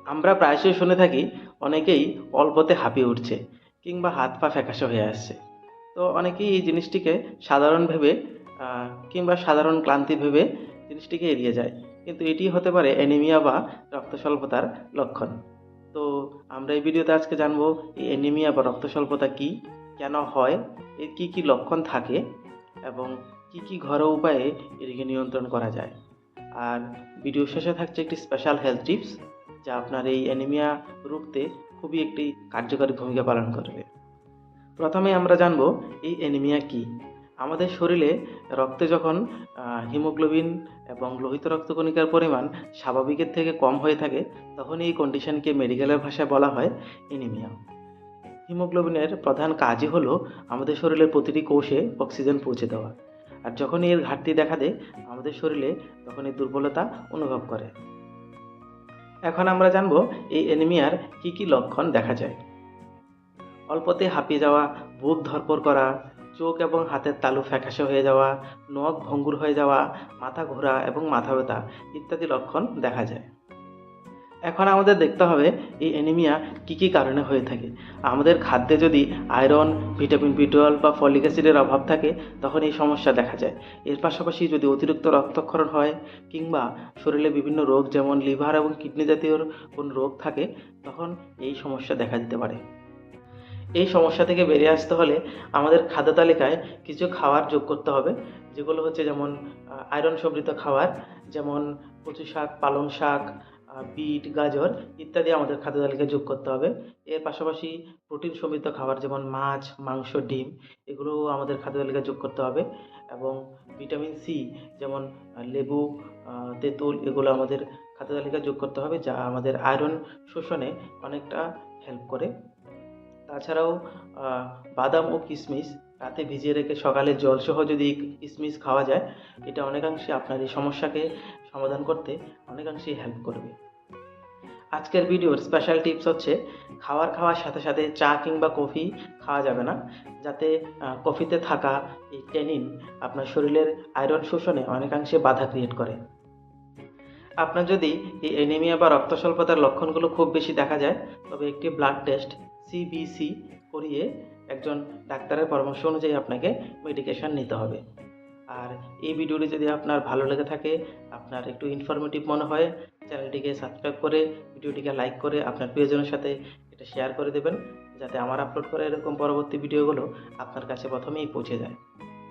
আমরা প্রায়শই শুনে থাকি অনেকেই অল্পতে হাঁপিয়ে উঠছে কিংবা হাত পা ফ্যাকাশে হয়ে আসছে। তো অনেকেই এই জিনিসটিকে সাধারণ ভেবে কিংবা সাধারণ ক্লান্তি ভেবে জিনিসটিকে এড়িয়ে যায়, কিন্তু এটি হতে পারে অ্যানিমিয়া বা রক্ত স্বল্পতার লক্ষণ। তো আমরা এই ভিডিওতে আজকে জানবো এই অ্যানিমিয়া বা রক্ত স্বল্পতা কী, কেন হয়, এর কী কী লক্ষণ থাকে এবং কী কী ঘরোয়া উপায়ে এটিকে নিয়ন্ত্রণ করা যায়। আর ভিডিও শেষে থাকছে একটি স্পেশাল হেলথ টিপস, যা আপনার এই অ্যানিমিয়া রুখতে খুবই একটি কার্যকরী ভূমিকা পালন করবে। প্রথমে আমরা জানব এই অ্যানিমিয়া কি। আমাদের শরীরে রক্তে যখন হিমোগ্লোবিন এবং লোহিত রক্তকণিকার পরিমাণ স্বাভাবিকের থেকে কম হয়ে থাকে, তখন এই কন্ডিশনকে মেডিকেলের ভাষায় বলা হয় অ্যানিমিয়া। হিমোগ্লোবিনের প্রধান কাজই হলো আমাদের শরীরের প্রতিটি কোষে অক্সিজেন পৌঁছে দেওয়া। আর যখনই এর ঘাটতি দেখা দেয় আমাদের শরীরে, তখন এই দুর্বলতা অনুভব করে। এখন আমরা জানবো এই অ্যানিমিয়ার কি কি লক্ষণ দেখা যায়। অল্পতে হাঁপিয়ে যাওয়া, বুক ধড়ফড় করা, চোখ এবং হাতের তালু ফ্যাকাশে হয়ে যাওয়া, নখ ভঙ্গুর হয়ে যাওয়া, মাথা ঘোরা এবং মাথা ব্যথা ইত্যাদি লক্ষণ দেখা যায়। এখন আমাদের দেখতে হবে এই অ্যানিমিয়া কী কী কারণে হয়ে থাকে। আমাদের খাদ্যে যদি আয়রন, ভিটামিন বি12 বা ফলিক অ্যাসিডের অভাব থাকে, তখন এই সমস্যা দেখা যায়। এর পাশাপাশি যদি অতিরিক্ত রক্তক্ষরণ হয় কিংবা শরীরে বিভিন্ন রোগ যেমন লিভার এবং কিডনি জাতীয় কোনো রোগ থাকে, তখন এই সমস্যা দেখা দিতে পারে। এই সমস্যা থেকে বেরিয়ে আসতে হলে আমাদের খাদ্য তালিকায় কিছু খাবার যোগ করতে হবে, যেগুলো হচ্ছে যেমন আয়রন সমৃদ্ধ খাবার, যেমন কচু শাক, পালং শাক, বিট, গাজর ইত্যাদি আমাদের খাদ্য তালিকায় যোগ করতে হবে। এর পাশাপাশি প্রোটিন সমৃদ্ধ খাবার যেমন মাছ, মাংস, ডিম এগুলোও আমাদের খাদ্য তালিকায় যোগ করতে হবে। এবং ভিটামিন সি যেমন লেবু, তেঁতুল এগুলো আমাদের খাদ্য তালিকায় যোগ করতে হবে, যা আমাদের আয়রন শোষণে অনেকটা হেল্প করে। তাছাড়াও বাদাম ও কিশমিশ রাতে ভিজিয়ে রেখে সকালে জলসহ যদি কিশমিশ খাওয়া যায়, এটা অনেকাংশে আপনার এই সমস্যাকে সমাধান করতে অনেকাংশেই হেল্প করবে। আজকের ভিডিওর স্পেশাল টিপস হচ্ছে খাওয়ার সাথে সাথে চা কিংবা কফি খাওয়া যাবে না, যাতে কফিতে থাকা এই ট্যানিন আপনার শরীরের আয়রন শোষণে অনেকাংশে বাধা ক্রিয়েট করে। আপনার যদি এই অ্যানিমিয়া বা রক্ত স্বল্পতার লক্ষণগুলো খুব বেশি দেখা যায়, তবে একটি ব্লাড টেস্ট সিবিসি করিয়ে একজন ডাক্তারের পরামর্শ অনুযায়ী আপনাকে মেডিকেশন নিতে হবে। আর এই ভিডিওটি যদি আপনার ভালো লেগে থাকে, আপনার একটু ইনফরমেটিভ মনে হয়, চ্যানেলটিকে সাবস্ক্রাইব করে ভিডিওটিকে লাইক করে আপনার প্রিয়জনের সাথে এটা শেয়ার করে দেবেন, যাতে আমার আপলোড করা এরকম পরবর্তী ভিডিওগুলো আপনার কাছে প্রথমেই পৌঁছে যায়।